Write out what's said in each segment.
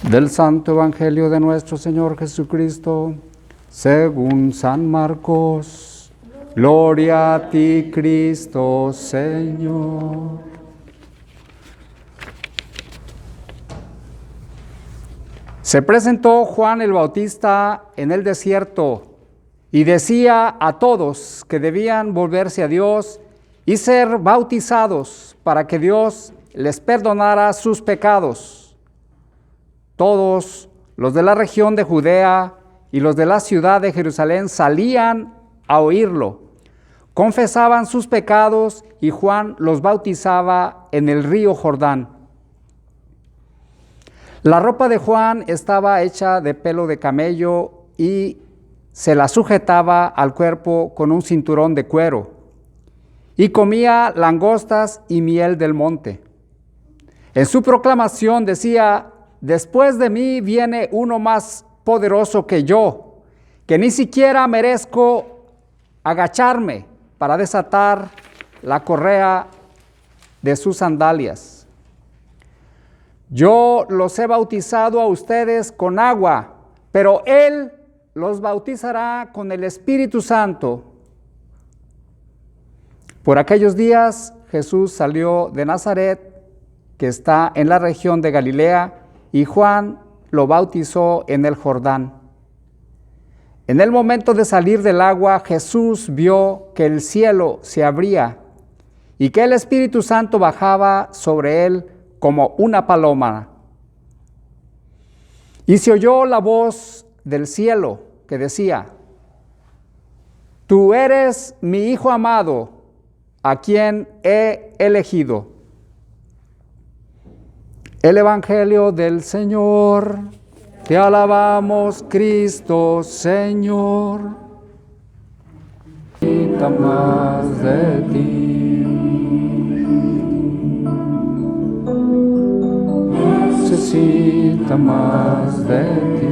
Del Santo Evangelio de nuestro Señor Jesucristo, según San Marcos. Gloria a ti, Cristo, Señor. Se presentó Juan el Bautista en el desierto y decía a todos que debían volverse a Dios y ser bautizados para que Dios les perdonara sus pecados. Todos los de la región de Judea y los de la ciudad de Jerusalén salían a oírlo. Confesaban sus pecados y Juan los bautizaba en el río Jordán. La ropa de Juan estaba hecha de pelo de camello y se la sujetaba al cuerpo con un cinturón de cuero, y comía langostas y miel del monte. En su proclamación decía: después de mí viene uno más poderoso que yo, que ni siquiera merezco agacharme para desatar la correa de sus sandalias. Yo los he bautizado a ustedes con agua, pero Él los bautizará con el Espíritu Santo. Por aquellos días Jesús salió de Nazaret, que está en la región de Galilea, y Juan lo bautizó en el Jordán. En el momento de salir del agua, Jesús vio que el cielo se abría y que el Espíritu Santo bajaba sobre él como una paloma. Y se oyó la voz del cielo que decía: Tú eres mi Hijo amado, a quien he elegido. El Evangelio del Señor. Te alabamos, Cristo, Señor. Necesita más de ti. Necesita más de ti.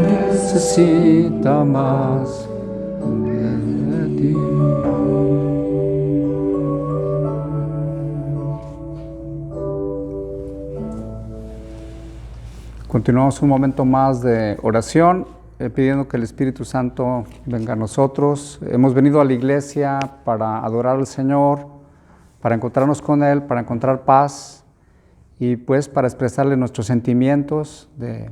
Necesita más de ti. Continuamos un momento más de oración, pidiendo que el Espíritu Santo venga a nosotros. Hemos venido a la iglesia para adorar al Señor, para encontrarnos con Él, para encontrar paz y pues para expresarle nuestros sentimientos de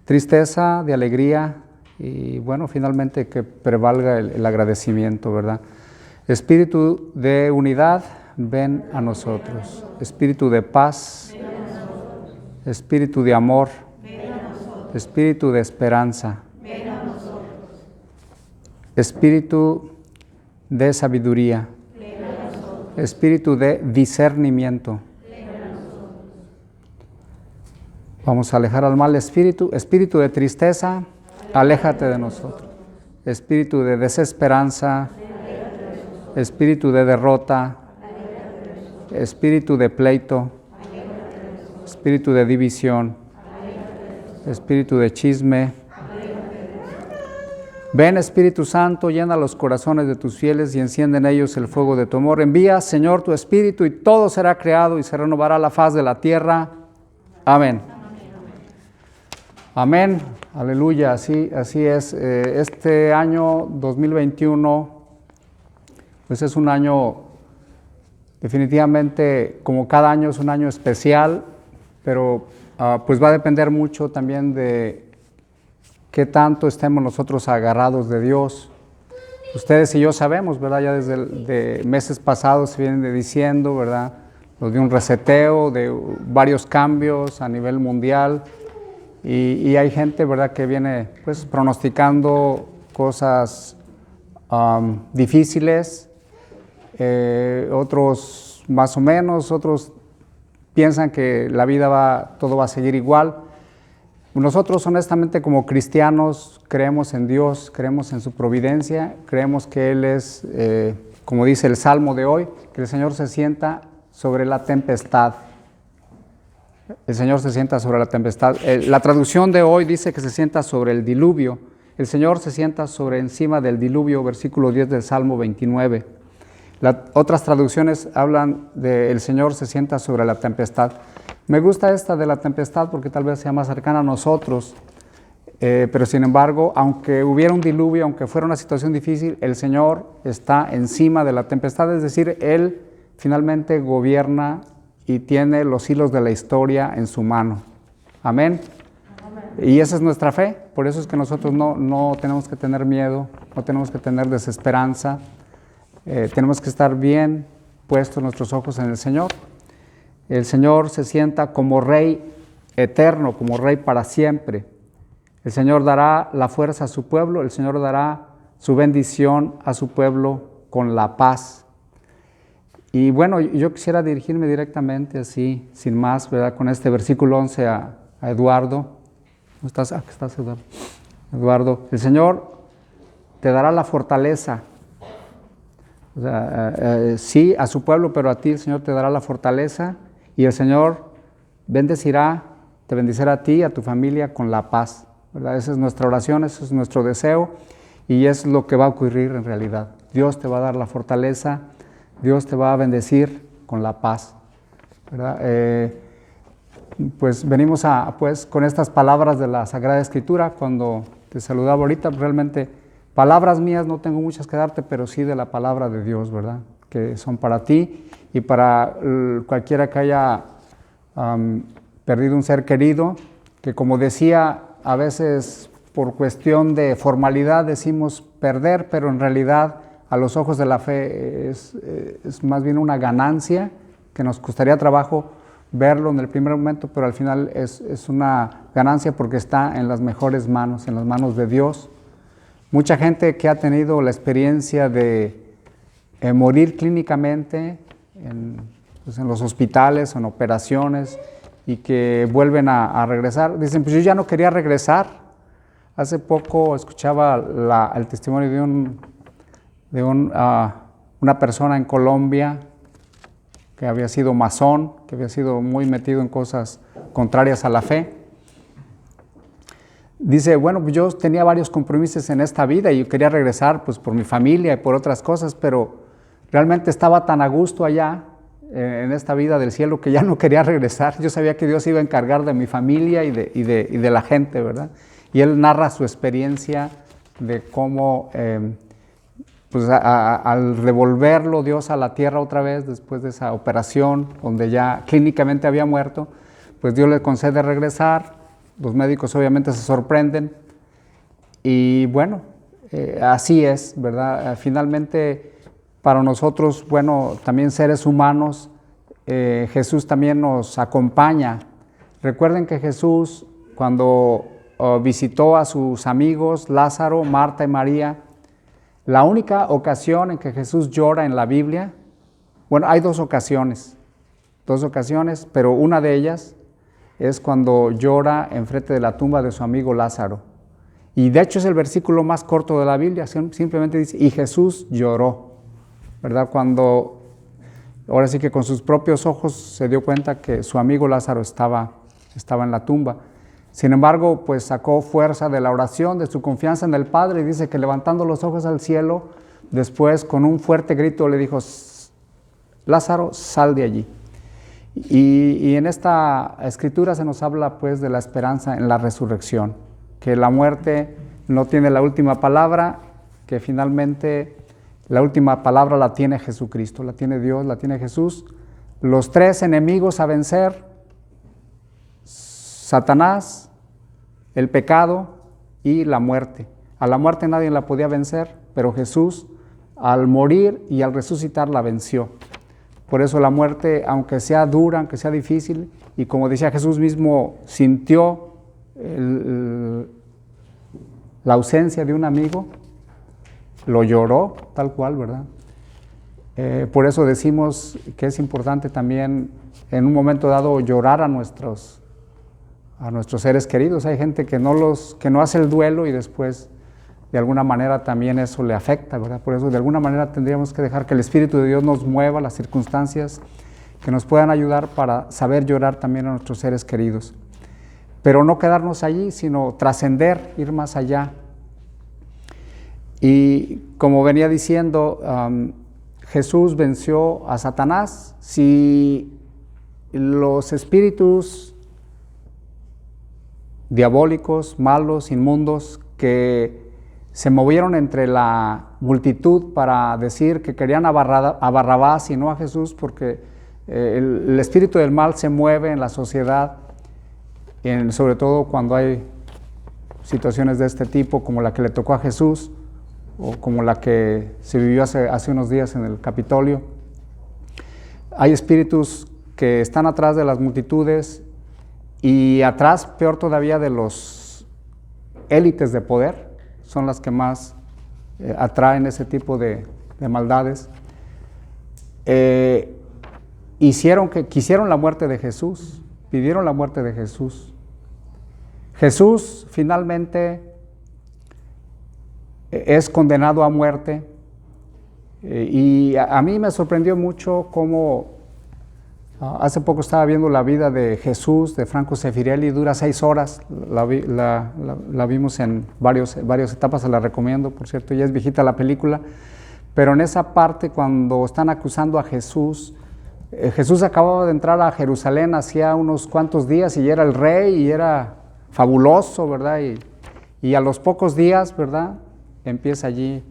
tristeza, de alegría y bueno, finalmente que prevalga el agradecimiento, ¿verdad? Espíritu de unidad, ven a nosotros. Espíritu de paz, Espíritu de amor, Espíritu de esperanza, Espíritu de sabiduría, Espíritu de discernimiento. Vamos a alejar al mal espíritu. Espíritu de tristeza, aléjate de nosotros. Espíritu de desesperanza, Espíritu de derrota, Espíritu de pleito, Espíritu de división, Espíritu de chisme. Ven, Espíritu Santo, llena los corazones de tus fieles y enciende en ellos el fuego de tu amor. Envía, Señor, tu Espíritu y todo será creado y se renovará la faz de la tierra. Amén. Amén. Aleluya. Así es. Este año 2021, pues es un año definitivamente, como cada año, es un año especial. Pero pues va a depender mucho también de qué tanto estemos nosotros agarrados de Dios. Ustedes y yo sabemos, ¿verdad? Ya desde de meses pasados se vienen diciendo, ¿verdad? Lo de un reseteo, de varios cambios a nivel mundial. Y hay gente, ¿verdad?, que viene pues pronosticando cosas difíciles, otros más o menos, otros piensan que la vida todo va a seguir igual. Nosotros honestamente como cristianos creemos en Dios, creemos en su providencia, creemos que Él es, como dice el Salmo de hoy, que el Señor se sienta sobre la tempestad. El Señor se sienta sobre la tempestad. La traducción de hoy dice que se sienta sobre el diluvio. El Señor se sienta sobre encima del diluvio, versículo 10 del Salmo 29. Otras traducciones hablan de el Señor se sienta sobre la tempestad. Me gusta esta de la tempestad porque tal vez sea más cercana a nosotros, pero sin embargo, aunque hubiera un diluvio, aunque fuera una situación difícil, el Señor está encima de la tempestad, es decir, Él finalmente gobierna y tiene los hilos de la historia en su mano. Amén. Y esa es nuestra fe, por eso es que nosotros no tenemos que tener miedo, no tenemos que tener desesperanza, tenemos que estar bien puestos nuestros ojos en el Señor. El Señor se sienta como Rey eterno, como Rey para siempre. El Señor dará la fuerza a su pueblo, el Señor dará su bendición a su pueblo con la paz. Y bueno, yo quisiera dirigirme directamente así, sin más, ¿verdad? Con este versículo 11 a Eduardo. ¿Dónde estás? Aquí estás, Eduardo. Eduardo, el Señor te dará la fortaleza. O sea, sí, a su pueblo, pero a ti el Señor te dará la fortaleza y el Señor te bendecirá a ti y a tu familia con la paz, ¿verdad? Esa es nuestra oración, ese es nuestro deseo y es lo que va a ocurrir en realidad. Dios te va a dar la fortaleza, Dios te va a bendecir con la paz, ¿verdad? Pues venimos pues, con estas palabras de la Sagrada Escritura. Cuando te saludaba ahorita, realmente palabras mías no tengo muchas que darte, pero sí de la palabra de Dios, ¿verdad? Que son para ti y para cualquiera que haya perdido un ser querido, que como decía, a veces por cuestión de formalidad decimos perder, pero en realidad a los ojos de la fe es más bien una ganancia, que nos costaría trabajo verlo en el primer momento, pero al final es una ganancia porque está en las mejores manos, en las manos de Dios. Mucha gente que ha tenido la experiencia de morir clínicamente en los hospitales, en operaciones, y que vuelven a regresar, dicen, pues yo ya no quería regresar. Hace poco escuchaba el testimonio de una persona en Colombia que había sido masón, que había sido muy metido en cosas contrarias a la fe. Dice, bueno, pues yo tenía varios compromisos en esta vida y yo quería regresar pues por mi familia y por otras cosas, pero realmente estaba tan a gusto allá en esta vida del cielo que ya no quería regresar. Yo sabía que Dios iba a encargar de mi familia y de la gente, ¿verdad? Y él narra su experiencia de cómo pues al revolverlo Dios a la tierra otra vez después de esa operación donde ya clínicamente había muerto, pues Dios le concede regresar. Los médicos obviamente se sorprenden y bueno, así es, ¿verdad? Finalmente para nosotros, bueno, también seres humanos, Jesús también nos acompaña. Recuerden que Jesús cuando visitó a sus amigos Lázaro, Marta y María, la única ocasión en que Jesús llora en la Biblia, bueno, hay dos ocasiones, pero una de ellas es cuando llora enfrente de la tumba de su amigo Lázaro. Y de hecho es el versículo más corto de la Biblia, simplemente dice, y Jesús lloró, ¿verdad? Cuando, ahora sí que con sus propios ojos se dio cuenta que su amigo Lázaro estaba en la tumba. Sin embargo, pues sacó fuerza de la oración, de su confianza en el Padre, y dice que levantando los ojos al cielo, después con un fuerte grito le dijo, Lázaro, sal de allí. Y en esta escritura se nos habla pues de la esperanza en la resurrección, que la muerte no tiene la última palabra, que finalmente la última palabra la tiene Jesucristo, la tiene Dios, la tiene Jesús. Los tres enemigos a vencer, Satanás, el pecado y la muerte. A la muerte nadie la podía vencer, pero Jesús al morir y al resucitar la venció. Por eso la muerte, aunque sea dura, aunque sea difícil, y como decía Jesús mismo, sintió la ausencia de un amigo, lo lloró tal cual, ¿verdad? Por eso decimos que es importante también en un momento dado llorar a nuestros seres queridos. Hay gente que no hace el duelo y después de alguna manera también eso le afecta, ¿verdad? Por eso de alguna manera tendríamos que dejar que el Espíritu de Dios nos mueva las circunstancias que nos puedan ayudar para saber llorar también a nuestros seres queridos. Pero no quedarnos allí, sino trascender, ir más allá. Y como venía diciendo, Jesús venció a Satanás, si los espíritus diabólicos, malos, inmundos, que se movieron entre la multitud para decir que querían a Barrabás y no a Jesús, porque el espíritu del mal se mueve en la sociedad, sobre todo cuando hay situaciones de este tipo, como la que le tocó a Jesús, o como la que se vivió hace unos días en el Capitolio. Hay espíritus que están atrás de las multitudes y atrás, peor todavía, de los élites de poder, son las que más atraen ese tipo de maldades. Quisieron la muerte de Jesús, pidieron la muerte de Jesús. Jesús finalmente es condenado a muerte, y a mí me sorprendió mucho cómo hace poco estaba viendo la vida de Jesús, de Franco Sefirelli, dura 6 horas, la vimos en varias etapas, se la recomiendo, por cierto, ya es viejita la película, pero en esa parte cuando están acusando a Jesús, Jesús acababa de entrar a Jerusalén hacía unos cuantos días y era el rey y era fabuloso, ¿verdad? Y a los pocos días, ¿verdad?, empieza allí,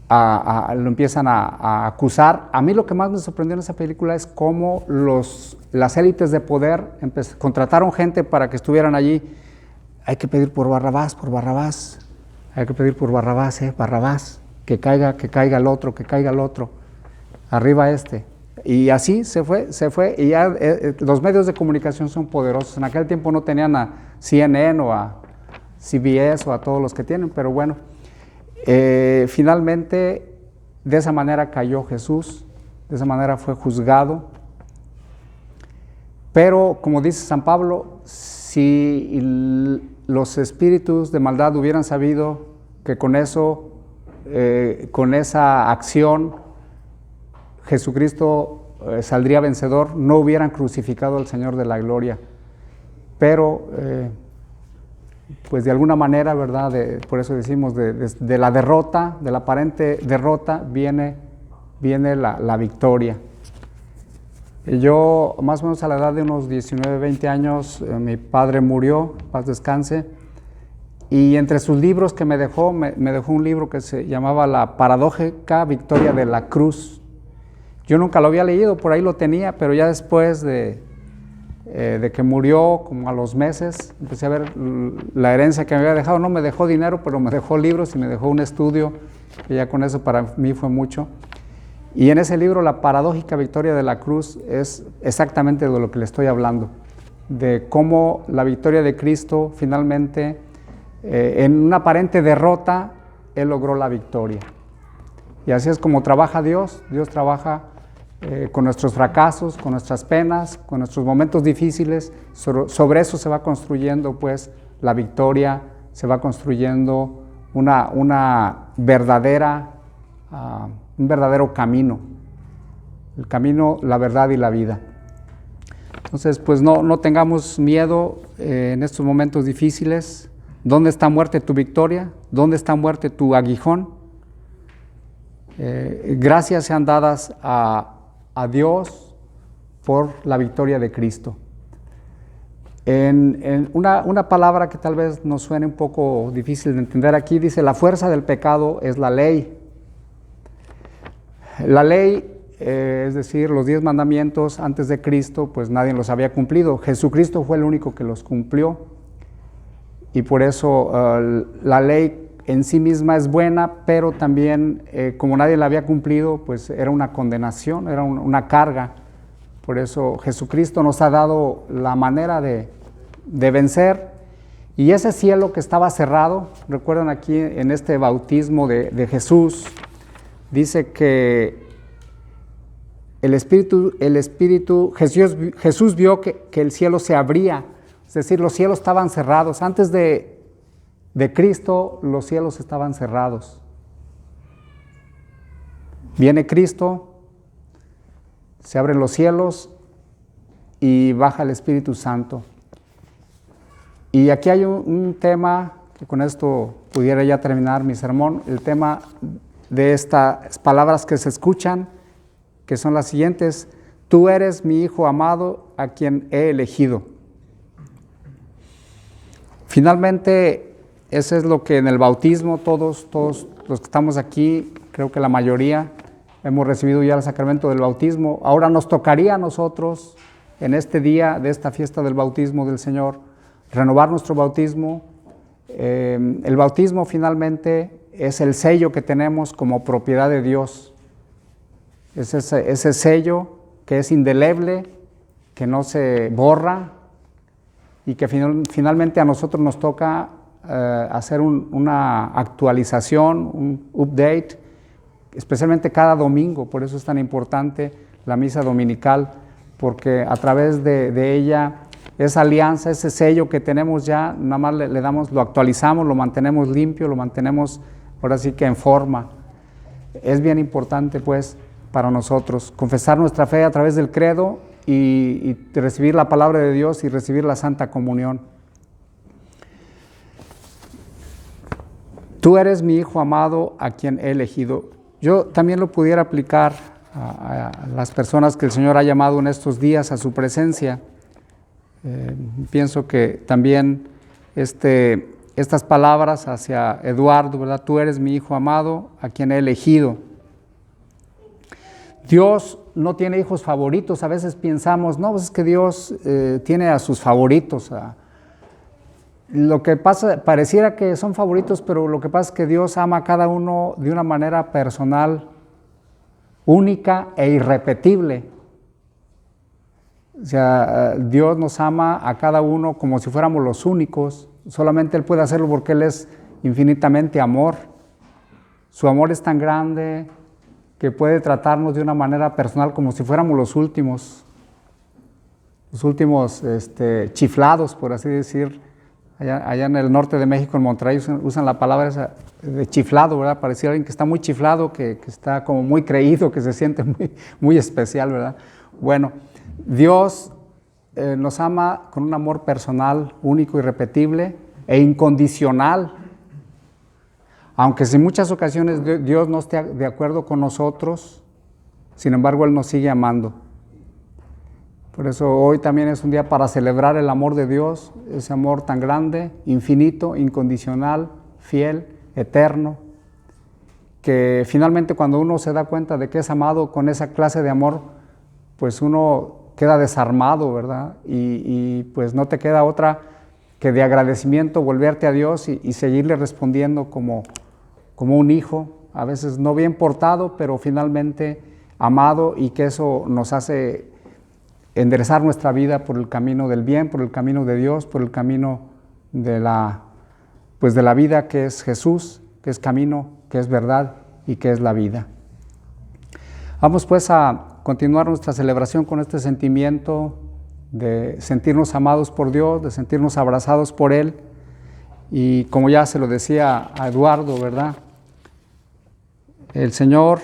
lo empiezan a acusar. A mí lo que más me sorprendió en esa película es cómo las élites de poder contrataron gente para que estuvieran allí. Hay que pedir por Barrabás, hay que pedir por Barrabás, Barrabás, que caiga el otro, arriba este. Y así se fue, y ya los medios de comunicación son poderosos. En aquel tiempo no tenían a CNN o a CBS o a todos los que tienen, pero bueno, finalmente de esa manera cayó Jesús, de esa manera fue juzgado. Pero como dice San Pablo, si los espíritus de maldad hubieran sabido que con esa acción Jesucristo saldría vencedor, no hubieran crucificado al Señor de la gloria. Pero pues de alguna manera, ¿verdad? Por eso decimos, de la derrota, de la aparente derrota, viene la victoria. Yo, más o menos a la edad de unos 19, 20 años, mi padre murió, paz descanse, y entre sus libros que me dejó un libro que se llamaba La paradójica victoria de la cruz. Yo nunca lo había leído, por ahí lo tenía, pero ya después de que murió, como a los meses, empecé a ver la herencia que me había dejado. No me dejó dinero, pero me dejó libros y me dejó un estudio, que ya con eso para mí fue mucho. Y en ese libro, La paradójica victoria de la cruz, es exactamente de lo que le estoy hablando, de cómo la victoria de Cristo finalmente, en una aparente derrota, Él logró la victoria. Y así es como trabaja Dios. Dios trabaja con nuestros fracasos, con nuestras penas, con nuestros momentos difíciles. Sobre eso se va construyendo pues la victoria, se va construyendo un verdadero camino, el camino, la verdad y la vida. Entonces pues no tengamos miedo en estos momentos difíciles. ¿Dónde está muerte tu victoria? ¿Dónde está muerte tu aguijón? Gracias sean dadas a Dios por la victoria de Cristo. En una palabra que tal vez nos suene un poco difícil de entender aquí, dice: la fuerza del pecado es la ley. La ley, es decir, los 10 mandamientos antes de Cristo, pues nadie los había cumplido. Jesucristo fue el único que los cumplió, y por eso la ley en sí misma es buena, pero también como nadie la había cumplido, pues era una condenación, era una carga. Por eso Jesucristo nos ha dado la manera de vencer. Y ese cielo que estaba cerrado, recuerdan aquí en este bautismo de Jesús, dice que Jesús vio que el cielo se abría, es decir, los cielos estaban cerrados. Antes de Cristo, los cielos estaban cerrados. Viene Cristo, se abren los cielos y baja el Espíritu Santo. Y aquí hay un tema, que con esto pudiera ya terminar mi sermón, el tema de estas palabras que se escuchan, que son las siguientes: tú eres mi Hijo amado a quien he elegido. Finalmente, eso es lo que en el bautismo todos los que estamos aquí, creo que la mayoría, hemos recibido ya el sacramento del bautismo. Ahora nos tocaría a nosotros, en este día de esta fiesta del bautismo del Señor, renovar nuestro bautismo. El bautismo finalmente es el sello que tenemos como propiedad de Dios. Es ese sello que es indeleble, que no se borra y que finalmente a nosotros nos toca hacer una actualización, un update, especialmente cada domingo. Por eso es tan importante la misa dominical, porque a través de ella, esa alianza, ese sello que tenemos ya, nada más le damos, lo actualizamos, lo mantenemos limpio, lo mantenemos ahora sí que en forma. Es bien importante pues para nosotros confesar nuestra fe a través del credo y recibir la palabra de Dios y recibir la Santa Comunión. Tú eres mi Hijo amado a quien he elegido. Yo también lo pudiera aplicar a las personas que el Señor ha llamado en estos días a su presencia. Pienso que también estas palabras hacia Eduardo, ¿verdad? Tú eres mi Hijo amado a quien he elegido. Dios no tiene hijos favoritos. A veces pensamos, no, pues es que Dios tiene a sus favoritos. Lo que pasa, pareciera que son favoritos, pero lo que pasa es que Dios ama a cada uno de una manera personal, única e irrepetible. O sea, Dios nos ama a cada uno como si fuéramos los únicos. Solamente Él puede hacerlo porque Él es infinitamente amor. Su amor es tan grande que puede tratarnos de una manera personal como si fuéramos los últimos chiflados, por así decir. Allá en el norte de México, en Monterrey, usan la palabra esa de chiflado, ¿verdad? Parecía alguien que está muy chiflado, que está como muy creído, que se siente muy especial, ¿verdad? Bueno, Dios nos ama con un amor personal, único, irrepetible e incondicional. Aunque en muchas ocasiones Dios no esté de acuerdo con nosotros, sin embargo Él nos sigue amando. Por eso hoy también es un día para celebrar el amor de Dios, ese amor tan grande, infinito, incondicional, fiel, eterno, que finalmente cuando uno se da cuenta de que es amado con esa clase de amor, pues uno queda desarmado, ¿verdad? Y pues no te queda otra que de agradecimiento volverte a Dios y seguirle respondiendo como un hijo, a veces no bien portado, pero finalmente amado, y que eso nos hace enderezar nuestra vida por el camino del bien, por el camino de Dios, por el camino de la vida que es Jesús, que es camino, que es verdad y que es la vida. Vamos pues a continuar nuestra celebración con este sentimiento de sentirnos amados por Dios, de sentirnos abrazados por Él, y como ya se lo decía a Eduardo, ¿verdad? El Señor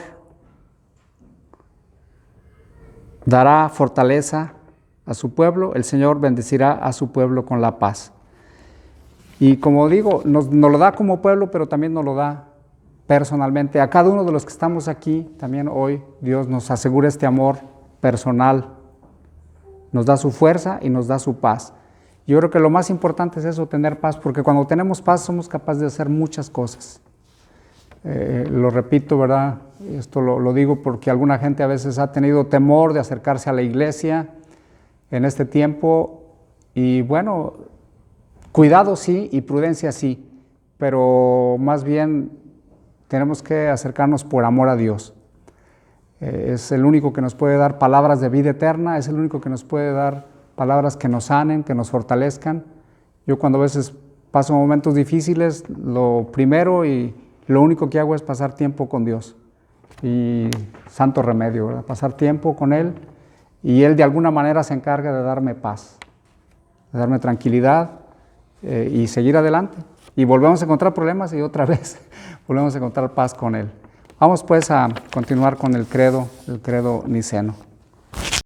dará fortaleza a su pueblo, el Señor bendecirá a su pueblo con la paz. Y como digo, nos lo da como pueblo, pero también nos lo da personalmente. A cada uno de los que estamos aquí, también hoy, Dios nos asegura este amor personal, nos da su fuerza y nos da su paz. Yo creo que lo más importante es eso, tener paz, porque cuando tenemos paz somos capaces de hacer muchas cosas. Lo repito, ¿verdad? Esto lo digo porque alguna gente a veces ha tenido temor de acercarse a la iglesia en este tiempo, y bueno, cuidado sí y prudencia sí, pero más bien tenemos que acercarnos por amor a Dios. Es el único que nos puede dar palabras de vida eterna, es el único que nos puede dar palabras que nos sanen, que nos fortalezcan. Yo cuando a veces paso momentos difíciles, lo primero y lo único que hago es pasar tiempo con Dios, y santo remedio, ¿verdad? Pasar tiempo con Él, y Él de alguna manera se encarga de darme paz, de darme tranquilidad y seguir adelante. Y volvemos a encontrar problemas y otra vez volvemos a encontrar paz con Él. Vamos pues a continuar con el credo niceno.